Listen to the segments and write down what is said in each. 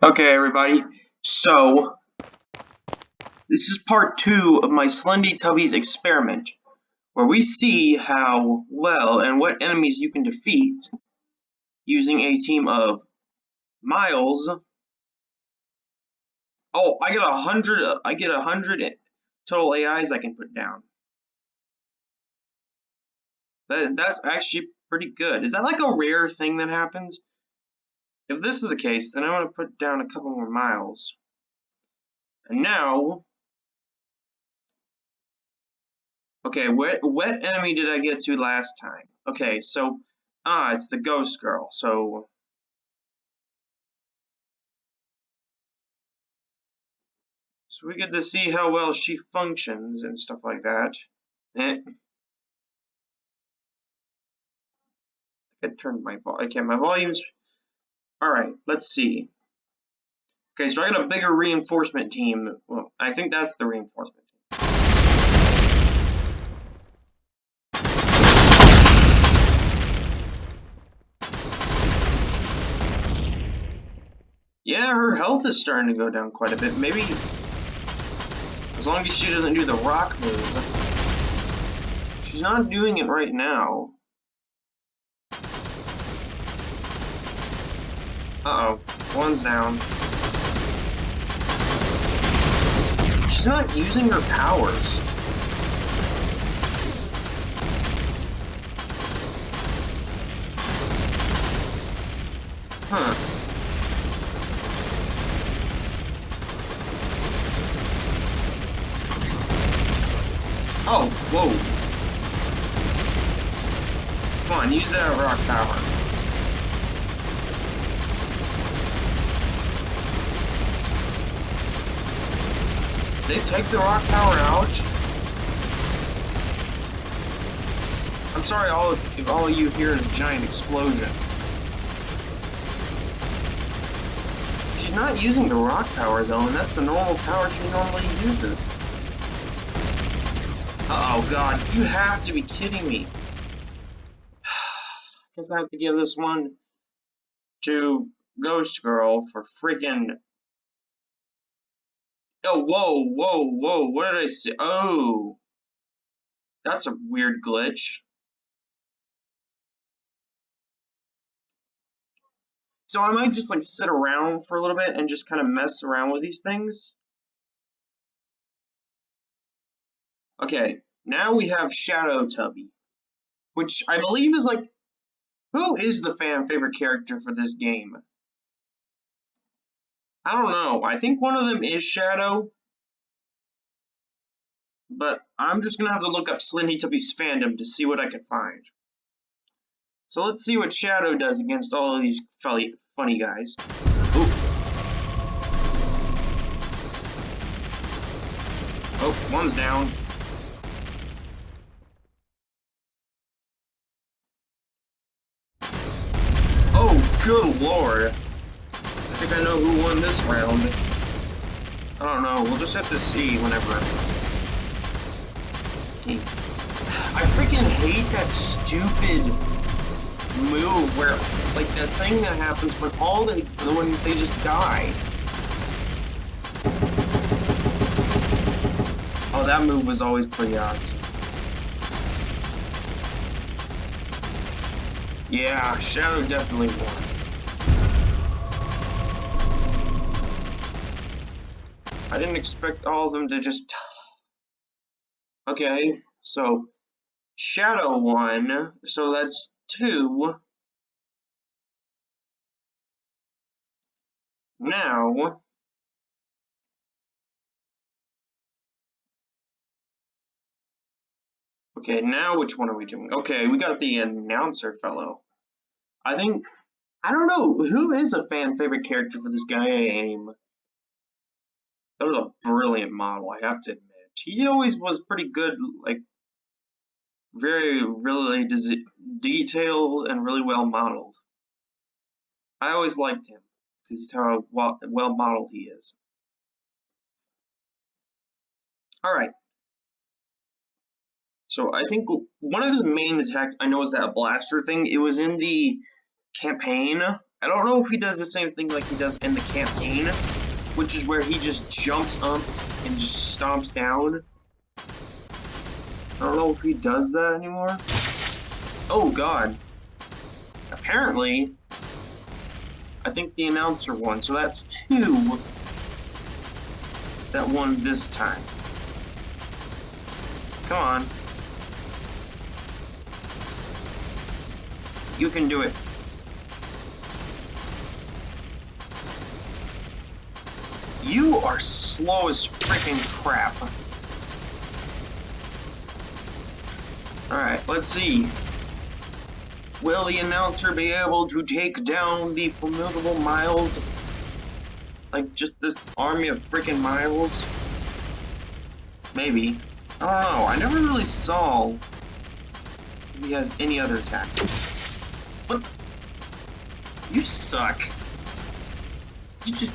Okay, everybody, so this is part 2 of my Slendytubbies experiment, where we see how well and what enemies you can defeat using a team of Miles. Oh, I get 100 total AIs I can put down. That's actually pretty good. Is that like a rare thing that happens? If this is the case, then I want to put down a couple more Miles. And now, okay, what enemy did I get to last time? Okay, so, it's the ghost girl, so we get to see how well she functions and stuff like that. I turned my my volume's, alright, let's see. Okay, so I got a bigger reinforcement team. Well, I think that's the reinforcement team. Yeah, her health is starting to go down quite a bit. Maybe as long as she doesn't do the rock move. She's not doing it right now. Uh-oh, one's down. She's not using her powers. Huh. Oh, whoa. Come on, use that rock power. Did they take the rock power out? I'm sorry if all of you hear is a giant explosion. She's not using the rock power though, and that's the normal power she normally uses. Uh-oh, God, you have to be kidding me. Guess I have to give this one to Ghost Girl for freaking... Oh, whoa, whoa, whoa, what did I say? Oh, that's a weird glitch. So I might just like sit around for a little bit and just kind of mess around with these things. Okay, now we have Tubby, which I believe is like, who is the fan favorite character for this game? I don't know. I think one of them is Shadow, but I'm just gonna have to look up Slendytubbies fandom to see what I can find. So let's see what Shadow does against all of these funny guys. Ooh. Oh, one's down. Oh, good lord. I think I know who won this round. I don't know, we'll just have to see whenever. I freaking hate that stupid move where, like, that thing that happens when when they just die. Oh, that move was always pretty awesome. Yeah, Shadow definitely won. I didn't expect all of them to just... Okay, so Shadow won, so that's 2. Now... Okay, now which one are we doing? Okay, we got the announcer fellow. I don't know, who is a fan favorite character for this game? That was a brilliant model, I have to admit. He always was pretty good, like, really detailed and really well modeled. I always liked him, because how well modeled he is. Alright. So I think one of his main attacks, I know, is that blaster thing. It was in the campaign, I don't know if he does the same thing like he does in the campaign, which is where he just jumps up and just stomps down. I don't know if he does that anymore. Oh god. Apparently, I think the announcer won, so that's 2 that won this time. Come on. You can do it. You are slow as freaking crap. Alright, let's see. Will the announcer be able to take down the formidable Miles? Like, just this army of freaking Miles? Maybe. I don't know. I never really saw if he has any other attack. What? You suck. You just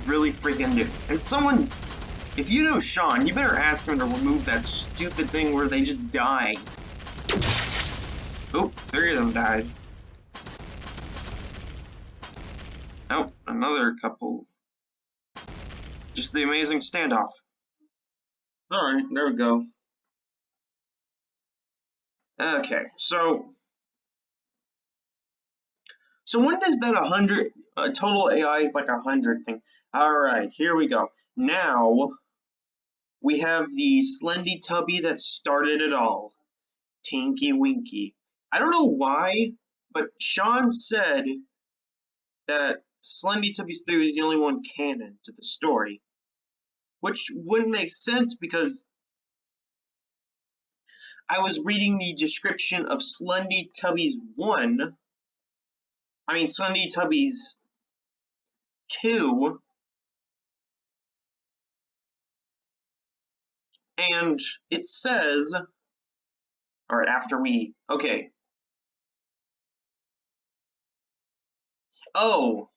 really freaking do. And someone, if you know Sean, you better ask him to remove that stupid thing where they just die. Oh, 3 of them died. Oh, another couple. Just the amazing standoff. Alright, there we go. Okay, so when does that 100, total AI is like 100 thing? Alright, here we go. Now, we have the Slendytubby that started it all. Tinky Winky. I don't know why, but Sean said that Slendytubbies 3 is the only one canon to the story. Which wouldn't make sense because I was reading the description of Slendytubbies 1. I mean, Slendytubbies 2. And it says, alright, after we, okay. Oh.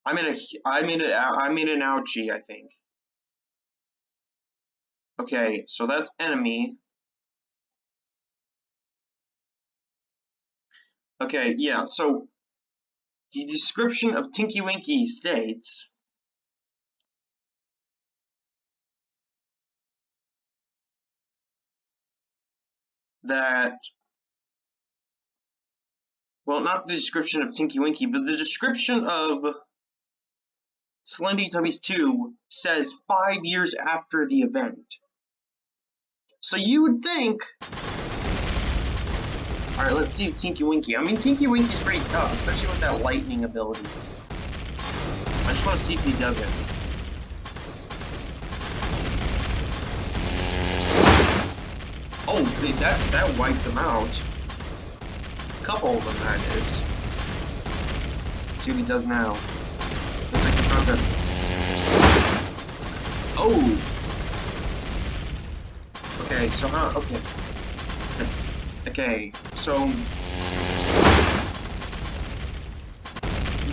I made an ouchie, I think. Okay, so that's enemy. Okay, yeah, so the description of Tinky Winky states that, well, not the description of Tinky Winky, but the description of Slendytubbies 2 says 5 years after the event. So you would think, alright, let's see Tinky Winky. I mean, Tinky Winky's pretty tough, especially with that lightning ability. I just want to see if he does it. Oh, that wiped them out. A couple of them, that is. Let's see what he does now. Looks like he's about to... Oh! Okay, so okay. Okay, so...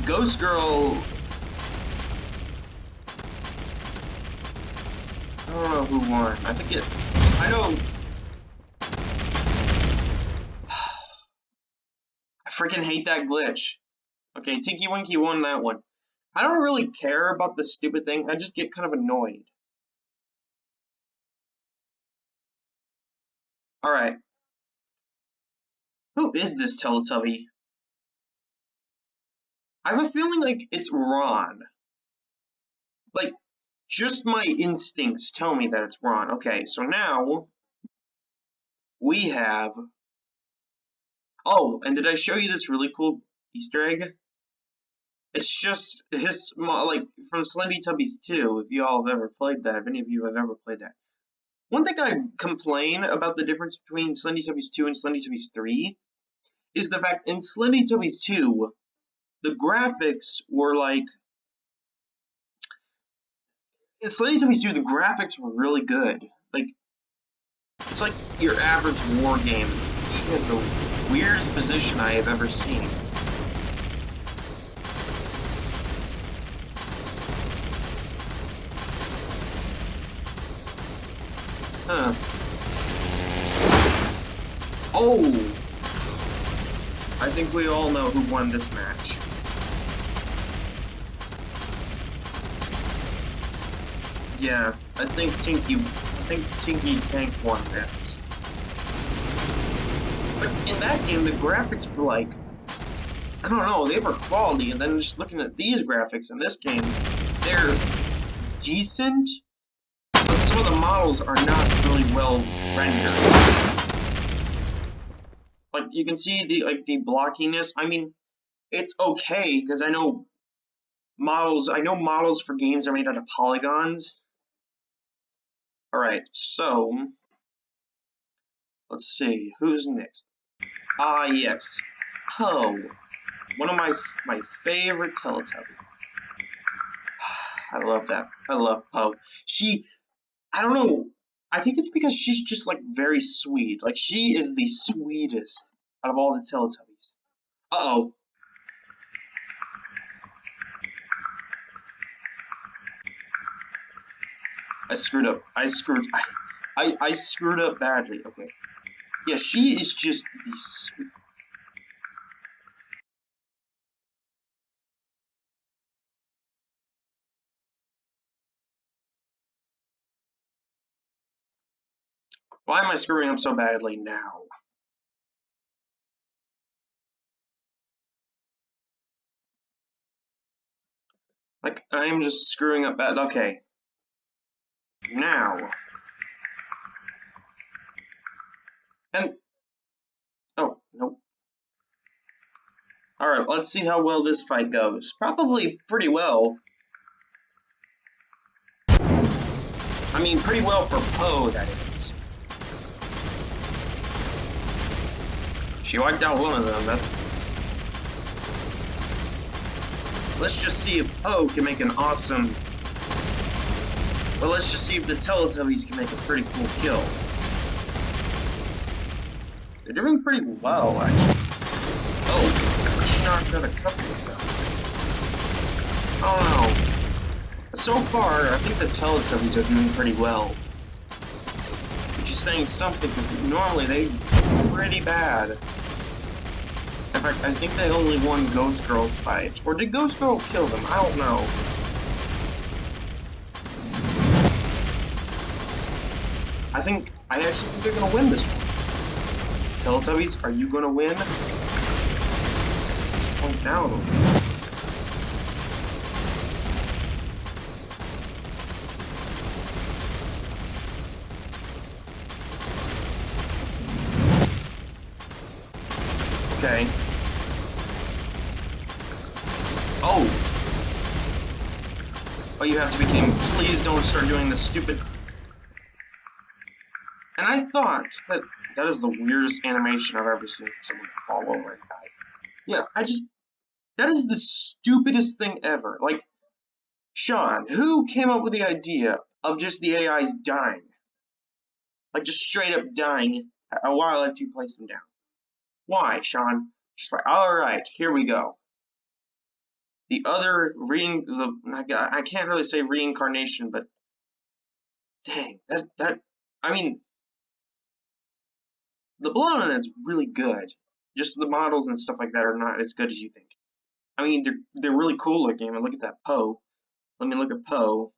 Ghost Girl... I don't know who won. I think it... I know... I freaking hate that glitch. Okay, Tinky Winky won that one. I don't really care about this stupid thing. I just get kind of annoyed. Alright. Who is this Teletubby? I have a feeling like it's Ron. Like, just my instincts tell me that it's Ron. Okay, so now we have... Oh, and did I show you this really cool Easter egg? It's just his, like, from Slendytubbies 2, if you all have ever played that, if any of you have ever played that. One thing I complain about the difference between Slendytubbies 2 and Slendytubbies 3 is the fact in Slendytubbies 2, the graphics were like... In Slendytubbies 2, the graphics were really good. Like, it's like your average war game. He has the weirdest position I have ever seen. Huh. Oh! I think think we all know who won this match. Yeah, I think Tinky Tank won this. But in that game, the graphics were like, I don't know, they were quality, and then just looking at these graphics in this game, they're decent, but some of the models are not really well rendered. Like, you can see the blockiness. I mean, it's okay, because I know models for games are made out of polygons. Alright, so let's see, who's next? Ah, yes, Poe. One of my favorite Teletubby. I love that. I love Poe. I don't know, I think it's because she's just, like, very sweet. Like, she is the sweetest out of all the Teletubbies. Uh-oh. I screwed up. I screwed up badly. Okay. Yeah, she is just the sweet. Why am I screwing up so badly now? Like, I am just screwing up bad. Okay. Now. And. Oh, nope. Alright, let's see how well this fight goes. Probably pretty well. I mean, pretty well for Poe, that is. She wiped out one of them. Let's just see if Poe can make an awesome... Well, let's just see if the Teletubbies can make a pretty cool kill. They're doing pretty well, actually. Oh, she knocked out a couple of them. I don't know. So far, I think the Teletubbies are doing pretty well. Which is saying something, because normally they're pretty bad. In fact, I think they only won Ghost Girl's fight. Or did Ghost Girl kill them? I don't know. I actually think they're gonna win this one. Teletubbies, are you gonna win? Point down. Okay. Oh! Oh, you have to be kidding me. Please don't start doing this stupid... And I thought that is the weirdest animation I've ever seen for someone fall over and die. Yeah, that is the stupidest thing ever. Like, Sean, who came up with the idea of just the AIs dying? Like, just straight up dying while after you place them down. Why, Sean? Just why. Alright, here we go. The other I can't really say reincarnation, but dang, I mean, the blood on it's really good. Just the models and stuff like that are not as good as you think. I mean, they're really cool looking. I mean, look at that Poe. Let me look at Poe.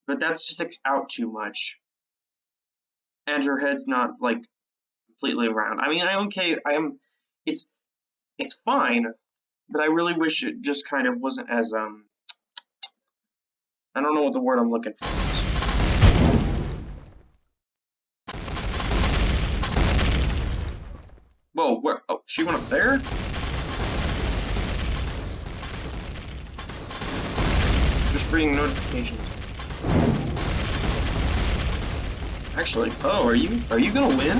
But that sticks out too much. And her head's not, like, completely round. I mean, I'm okay. It's fine, but I really wish it just kind of wasn't as, I don't know what the word I'm looking for is. Whoa, where? Oh, she went up there? Just reading notifications. Actually, oh, are you gonna win?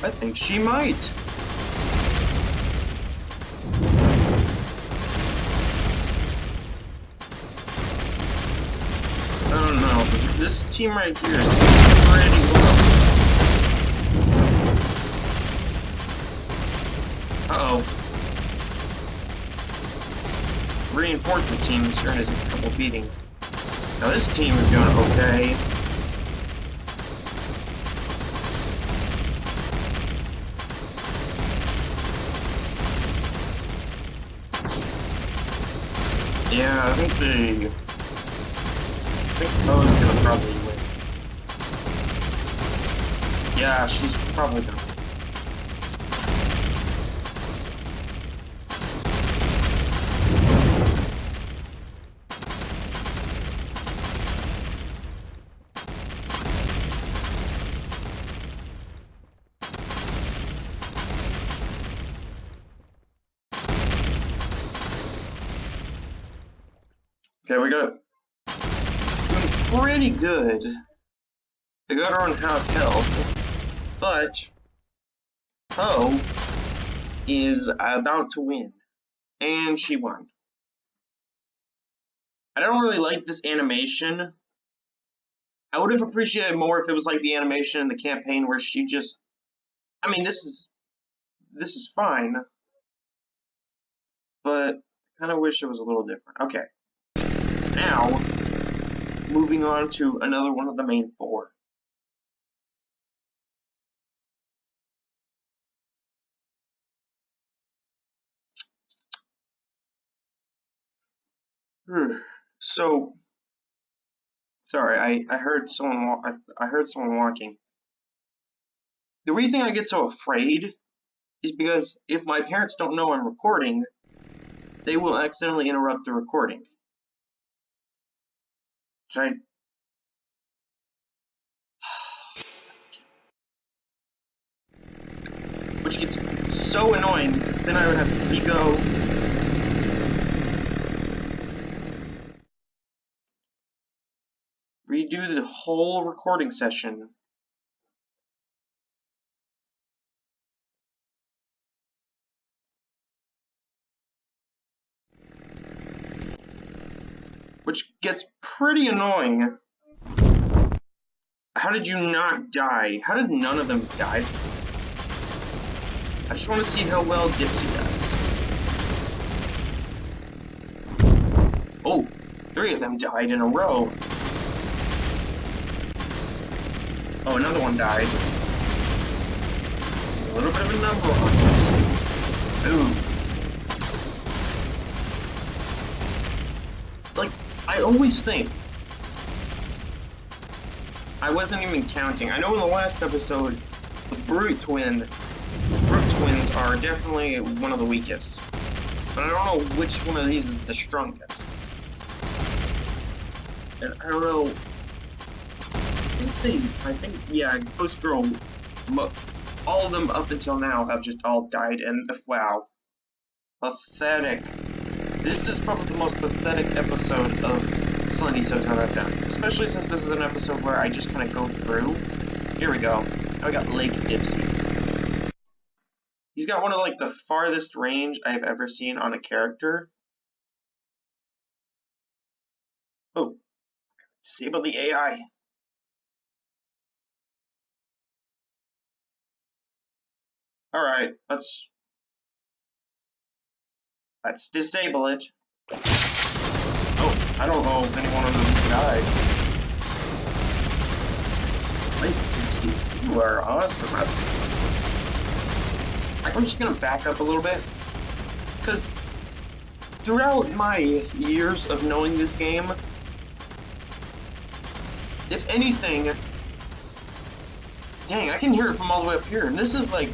I think she might. I don't know, but this team right here is pretty well. Uh-oh. Reinforcement team is trying to do a couple beatings. Now this team is doing okay. Yeah, I think Poe's gonna probably win. Yeah, she's probably gonna win. Okay, we got doing pretty good. They got her on half health, but Poe is about to win, and she won. I don't really like this animation. I would have appreciated more if it was like the animation in the campaign where she just. I mean, this is fine, but I kind of wish it was a little different. Okay, now moving on to another one of the main four. So, sorry, I heard someone. I heard someone walking. The reason I get so afraid is because if my parents don't know I'm recording, they will accidentally interrupt the recording. Which gets so annoying because then I would have to go. Redo the whole recording session. Which gets pretty annoying. How did you not die? How did none of them die? I just want to see how well Dipsy does. Oh, 3 of them died in a row. Oh, another one died. A little bit of a number on this. Ooh. Like, I always think. I wasn't even counting. I know in the last episode, the Brute twins are definitely one of the weakest. But I don't know which one of these is the strongest. And I don't know. I think, yeah, Ghost Girl, all of them up until now have just all died, and wow. Pathetic. This is probably the most pathetic episode of Slendytubbies that I've done. Especially since this is an episode where I just kind of go through. Here we go. I got Lake Dipsy. He's got one of like the farthest range I've ever seen on a character. Oh. Disable the AI. Alright, let's disable it. Oh, I don't know if any one of them died. Lake Dipsy, you are awesome. I'm just gonna back up a little bit, because throughout my years of knowing this game, if anything, dang, I can hear it from all the way up here, and this is like,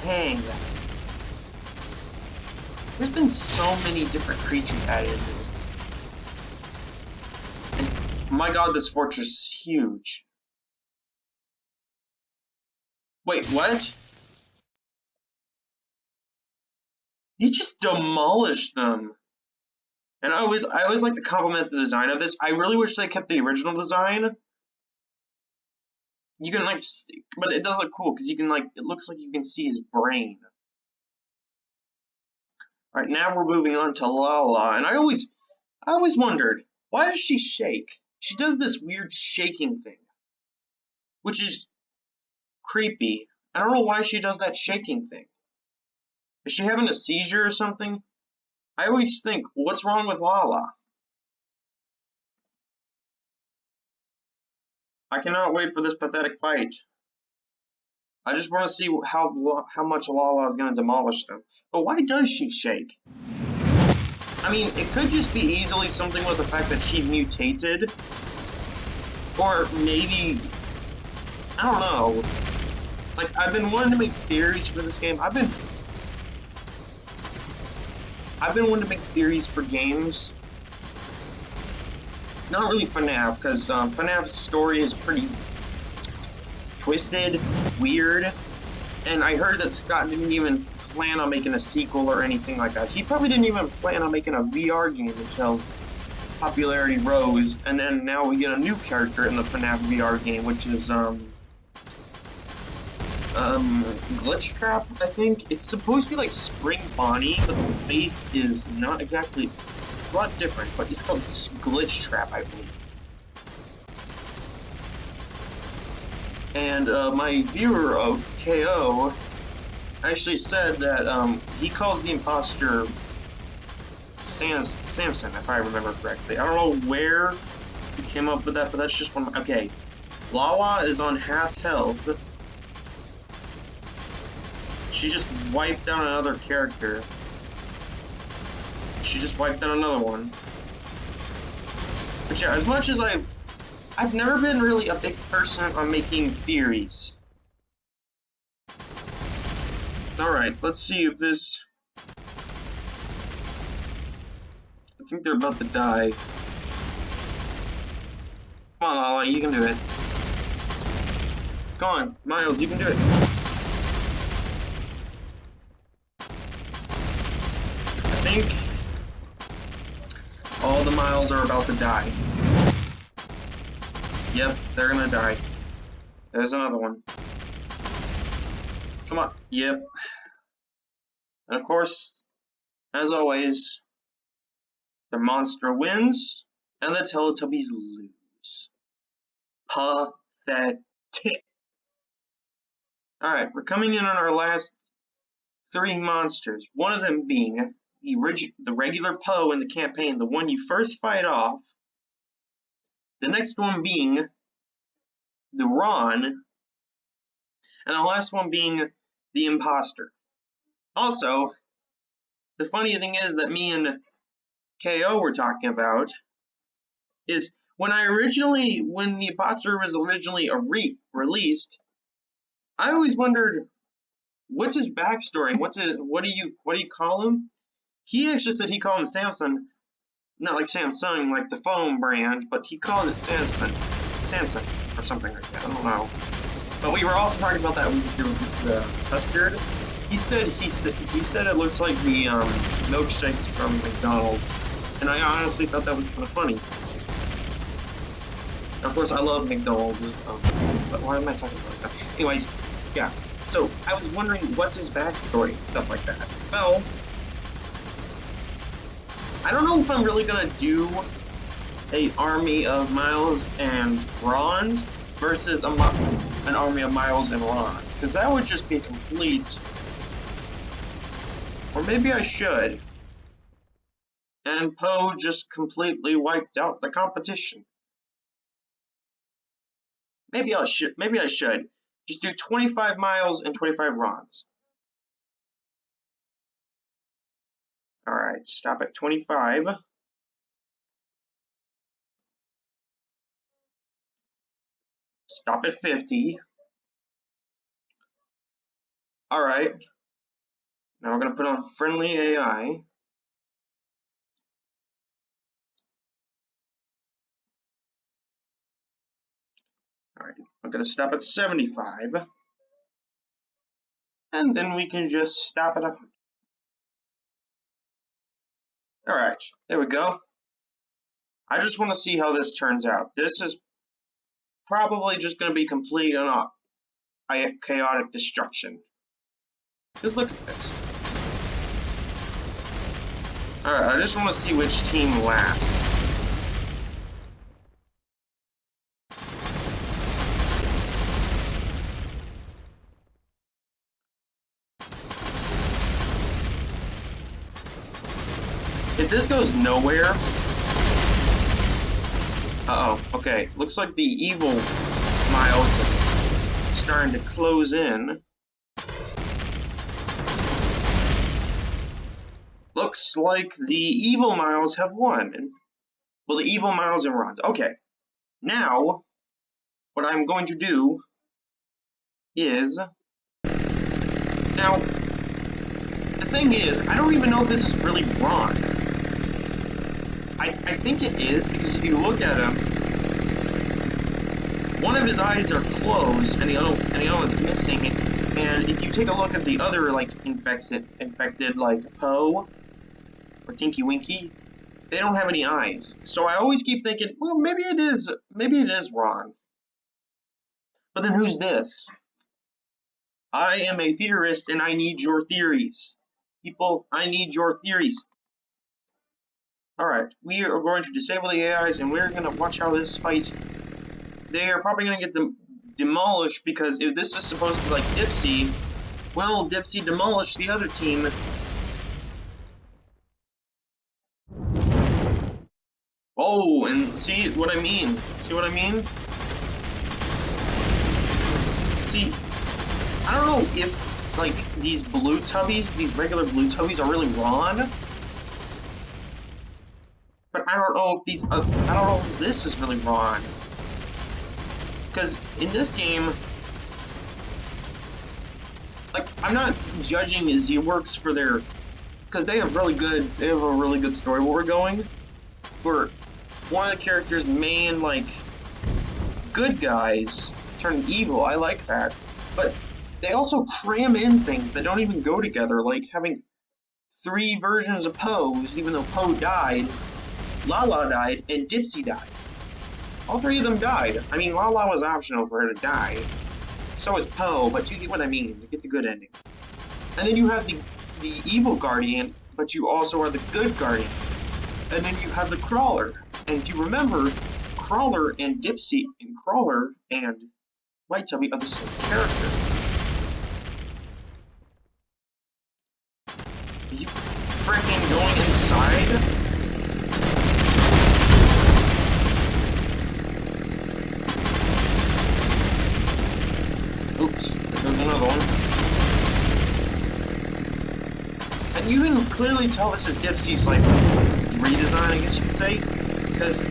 dang. There's been so many different creatures added into this. And my god, this fortress is huge. Wait, what? He just demolished them. And I always like to compliment the design of this. I really wish they kept the original design. You can like, but it does look cool because you can like, it looks like you can see his brain. All right, now we're moving on to Lala, and I always wondered, why does she shake? She does this weird shaking thing, which is creepy. I don't know why she does that shaking thing. Is she having a seizure or something? I always think, what's wrong with Lala? I cannot wait for this pathetic fight. I just want to see how much Lala is going to demolish them. But why does she shake? I mean, it could just be easily something with the fact that she mutated. Or maybe, I don't know. Like, I've been wanting to make theories for this game. I've been wanting to make theories for games. Not really FNAF, because FNAF's story is pretty twisted, weird, and I heard that Scott didn't even plan on making a sequel or anything like that. He probably didn't even plan on making a VR game until popularity rose, and then now we get a new character in the FNAF VR game, which is Glitch Trap, I think. It's supposed to be like Spring Bonnie, but the face is not exactly, a lot different, but it's called Glitch Trap, I believe. And my viewer of KO actually said that he calls the imposter Samson, if I remember correctly. I don't know where he came up with that, but that's just one of my, okay. Lala is on half health. She just wiped down another character. She just wiped down another one. But yeah, as much as I've never been really a big person on making theories. Alright, let's see if this... I think they're about to die. Come on, Lala, you can do it. Come on, Miles, you can do it. I think all the Miles are about to die. Yep, they're gonna die. There's another one. Come on, yep. And of course, as always, the monster wins, and the Teletubbies lose. Pathetic. Alright, we're coming in on our last 3 monsters. One of them being the regular Poe in the campaign, the one you first fight off. The next one being the Ron. And the last one being the imposter. Also, the funny thing is that me and KO were talking about is when the imposter was originally released, I always wondered what's his backstory. What do you call him? He actually said he called him Samson, not like Samsung, like the phone brand, but he called it Samson or something like that. I don't know. But we were also talking about that with the custard. He said it looks like the milkshakes from McDonald's, and I honestly thought that was kind of funny. Of course, I love McDonald's, but why am I talking about that? Anyways, yeah. So I was wondering what's his backstory, stuff like that. Well, I don't know if I'm really gonna do an army of Miles and Rons versus an army of Miles and Rons, because that would just be complete. Or maybe I should. And Poe just completely wiped out the competition. Maybe I should. Just do 25 Miles and 25 Rons. Alright, stop at 25. Stop at 50. Alright. Now we're going to put on friendly AI. Alright, I'm going to stop at 75. And then we can just stop at 100. Alright, there we go. I just want to see how this turns out. This is probably just going to be complete and chaotic destruction. Just look at this. Alright, I just want to see which team lasts. If this goes nowhere... Uh-oh, okay. Looks like the evil Miles is starting to close in. Looks like the evil Miles have won. Well, the evil Miles and Rons. Okay. Now, what I'm going to do is... Now, the thing is, I don't even know if this is really Ron. I think it is, because if you look at him, one of his eyes are closed, and the other one's missing. And if you take a look at the other, like, infected like Poe or Tinky Winky, they don't have any eyes. So I always keep thinking, well, maybe it is Ron. But then who's this? I am a theorist, and I need your theories. People, I need your theories. Alright, we are going to disable the AIs, and we're going to watch how this fight... They are probably going to get demolished, because if this is supposed to be like Dipsy, well, Dipsy demolished the other team. Oh, and see what I mean? See what I mean? See, I don't know if, like, these blue tubbies, these regular blue tubbies are really Ron. But I don't know if these, I don't know if this is really Ron. Because in this game, like, I'm not judging Z-Works for their, because they have a really good storyboard going, where one of the characters' main, like, good guys turn evil. I like that. But they also cram in things that don't even go together, like having 3 versions of Poe, even though Poe died, Lala died, and Dipsy died. All 3 of them died. I mean, Lala was optional for her to die. So is Poe, but you get what I mean. You get the good ending. And then you have the evil Guardian, but you also are the good Guardian. And then you have the Crawler. And if you remember, Crawler and Dipsy, and Crawler and White Tubby are the same character. Are you freaking going inside? Oops, there's another one. And you can clearly tell this is Dipsy's, like, redesign, I guess you could say, because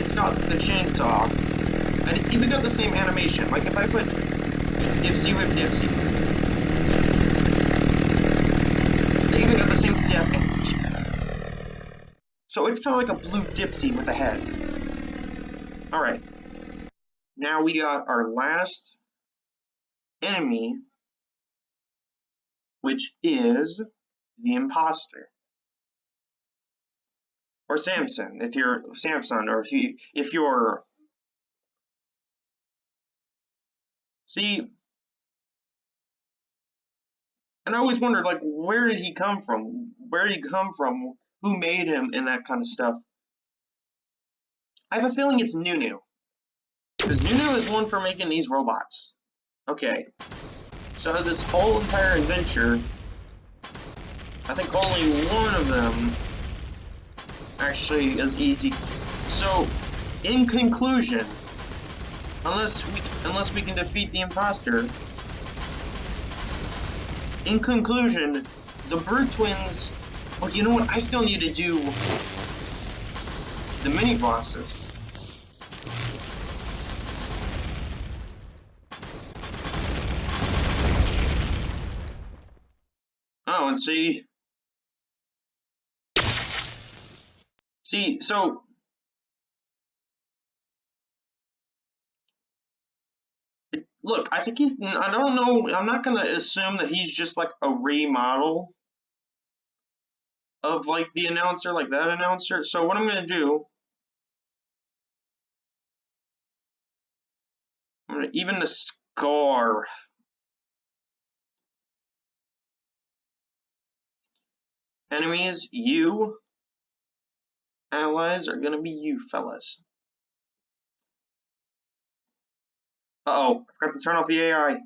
it's got the chainsaw, and it's even got the same animation. Like, if I put Dipsy with Dipsy, they even got the same death animation. So it's kind of like a blue Dipsy with a head. Alright. Now we got our last enemy, which is the imposter. Or Samson, if you're Samson, or if you're... See, and I always wondered, like, where did he come from? Where did he come from? Who made him, and that kind of stuff. I have a feeling it's Nunu. Because Nunu is one for making these robots. Okay. So this whole entire adventure, I think only one of them actually is easy. So, in conclusion, unless we can defeat the imposter, in conclusion, the Brute Twins, well, you know what, I still need to do the mini bosses. Oh, and see, so look, I think he's, I don't know, I'm not gonna assume that he's just like a remodel of like the announcer, like that announcer. So what I'm gonna do, I'm gonna even the scar. Enemies, you. Allies are gonna be you fellas. Uh-oh, I forgot to turn off the AI.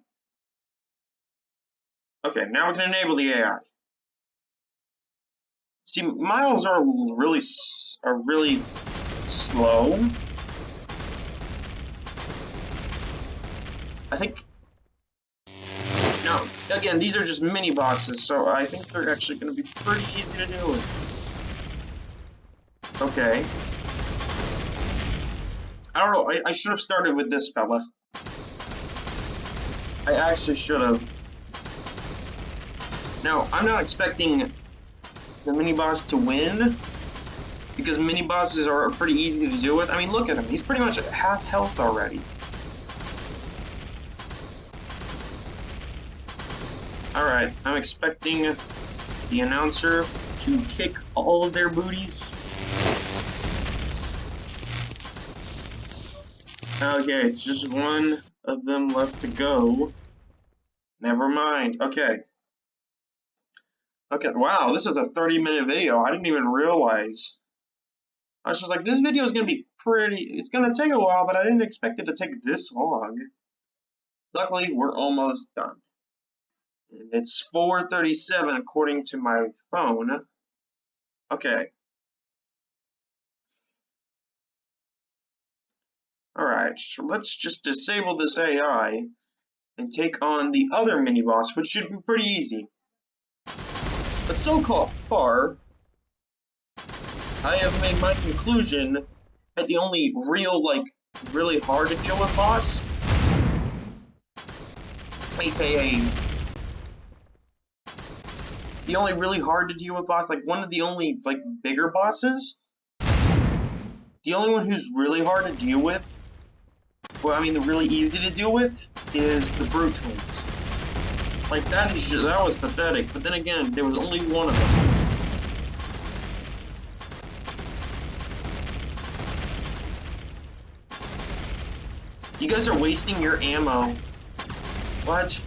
Okay, now we can enable the AI. See, Miles are really slow. I think, no, Again, these are just mini bosses, so I think they're actually going to be pretty easy to deal with. Okay. I don't know, I should have started with this fella. I actually should have. Now, I'm not expecting the mini-boss to win, because mini-bosses are pretty easy to deal with. I mean, look at him, he's pretty much at half health already. Alright, I'm expecting the announcer to kick all of their booties. Okay, it's just one of them left to go. Never mind. Okay. Okay, wow, this is a 30-minute video. I didn't even realize. I was just like, this video is going to be it's going to take a while, but I didn't expect it to take this long. Luckily, we're almost done. And it's 4:37 according to my phone. Okay. Alright, so let's just disable this AI and take on the other mini-boss, which should be pretty easy. But so far, I have made my conclusion that the only real, really hard to deal with boss, aka the only really hard to deal with boss, one of the only, bigger bosses, the only one who's really hard to deal with, well, I mean, the really easy to deal with, is the Brute Twins. That was pathetic, but then again, there was only one of them. You guys are wasting your ammo. What?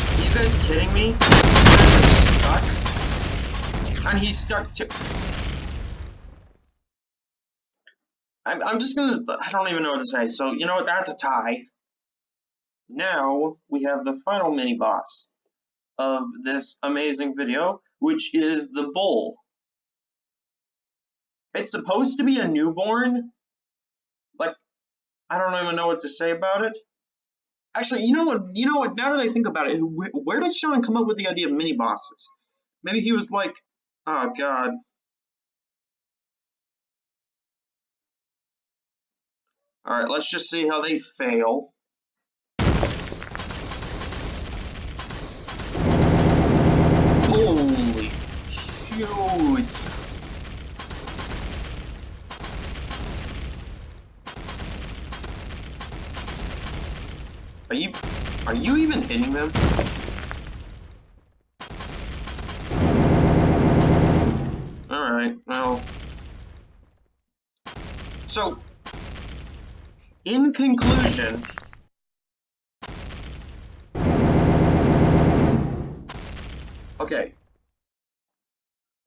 Are you guys kidding me? He's stuck? And he's stuck too. I'm just gonna, I don't even know what to say. So, you know what, that's a tie. Now, we have the final mini-boss of this amazing video, which is the bull. It's supposed to be a newborn. I don't even know what to say about it. Actually, you know what, now that I think about it, where did Sean come up with the idea of mini-bosses? Maybe he was like, oh god. Alright, let's just see how they fail. Holy shoot. Are you even hitting them? Alright, well. So, in conclusion, okay.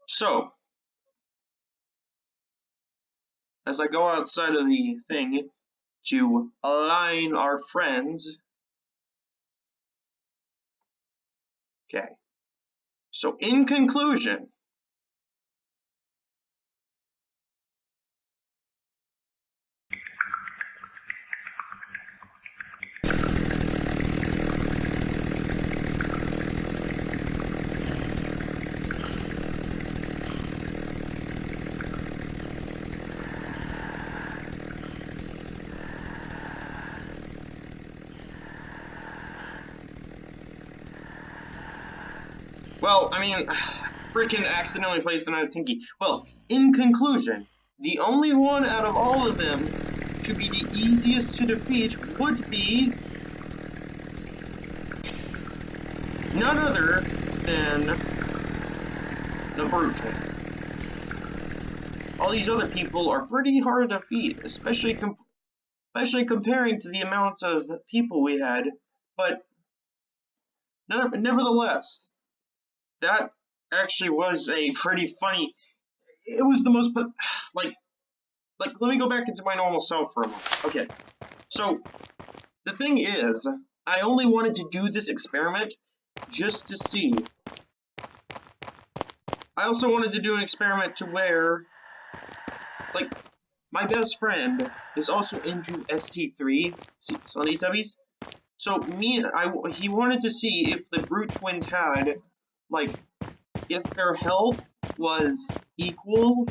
So, as I go outside of the thing to align our friends, okay. So, in conclusion, well, I mean, freaking accidentally placed another Tinky. Well, in conclusion, the only one out of all of them to be the easiest to defeat would be none other than the Brute. All these other people are pretty hard to defeat, especially comparing to the amount of people we had, but nevertheless, that actually was a pretty funny, it was the most, let me go back into my normal self for a moment. Okay, so, the thing is, I only wanted to do this experiment just to see. I also wanted to do an experiment to where, my best friend is also into ST3, Slendytubbies, So he wanted to see if the brute twins had, like, if their health was equal,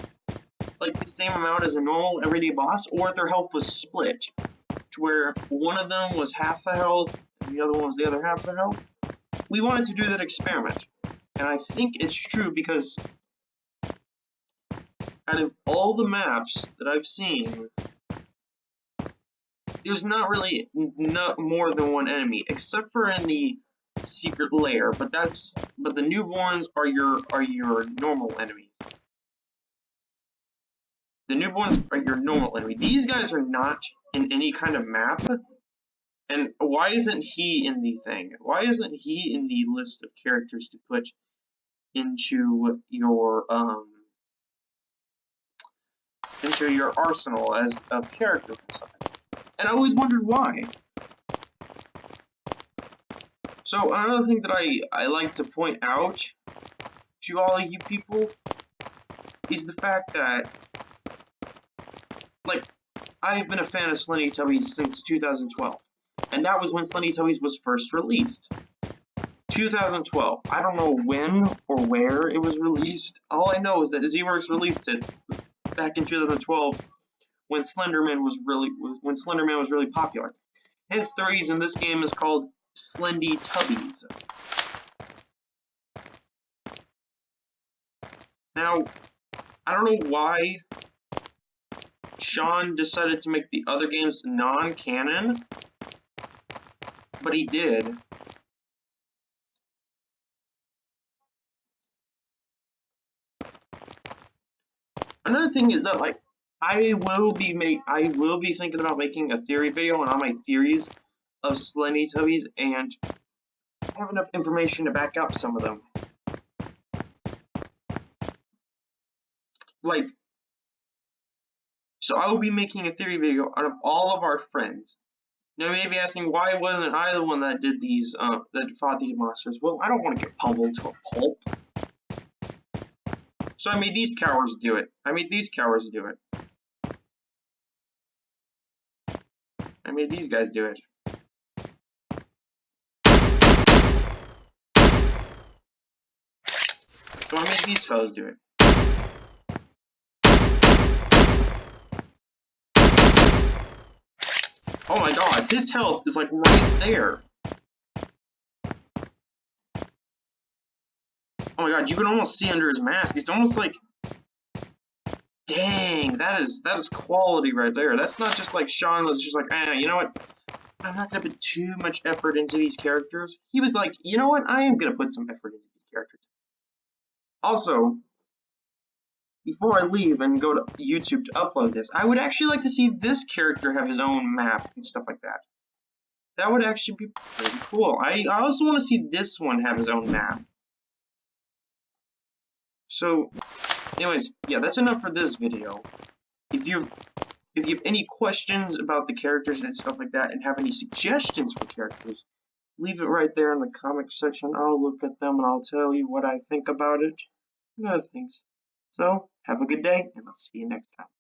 like the same amount as a normal everyday boss, or if their health was split, to where one of them was half the health and the other one was the other half the health. We wanted to do that experiment, and I think it's true because out of all the maps that I've seen, there's not really more than one enemy, except for in the secret lair. But the newborns are your normal enemy. The newborns are your normal enemy. These guys are not in any kind of map. And why isn't he in the thing? Why isn't he in the list of characters to put into your arsenal as of characters inside? And I always wondered why. So another thing that I like to point out to all of you people is the fact that, like, I've been a fan of Slendytubbies since 2012, and that was when Slendytubbies was first released. 2012. I don't know when or where it was released. All I know is that ZWorks released it back in 2012 when Slenderman was really popular. Hence the reason this game is called Slendytubbies. Now, I don't know why Sean decided to make the other games non-canon, but he did. Another thing is that, like, I will be thinking about making a theory video on all my theories of Slendytubbies, and I have enough information to back up some of them. Like, so I will be making a theory video out of all of our friends. Now, you may be asking, why wasn't I the one that did these, that fought these monsters? Well, I don't want to get pummeled to a pulp. So I made these cowards do it. I made these guys do it. So I made these fellas do it. Oh my god, his health is like right there. Oh my god, you can almost see under his mask. It's almost like, dang, that is quality right there. That's not just like Sean was just like, you know what? I'm not gonna put too much effort into these characters. He was like, you know what? I am gonna put some effort into these characters. Also, before I leave and go to YouTube to upload this, I would actually like to see this character have his own map and stuff like that. That would actually be pretty cool. I also want to see this one have his own map. So, anyways, yeah, that's enough for this video. If you have any questions about the characters and stuff like that, and have any suggestions for characters, leave it right there in the comment section. I'll look at them and I'll tell you what I think about it and other things. So, have a good day, and I'll see you next time.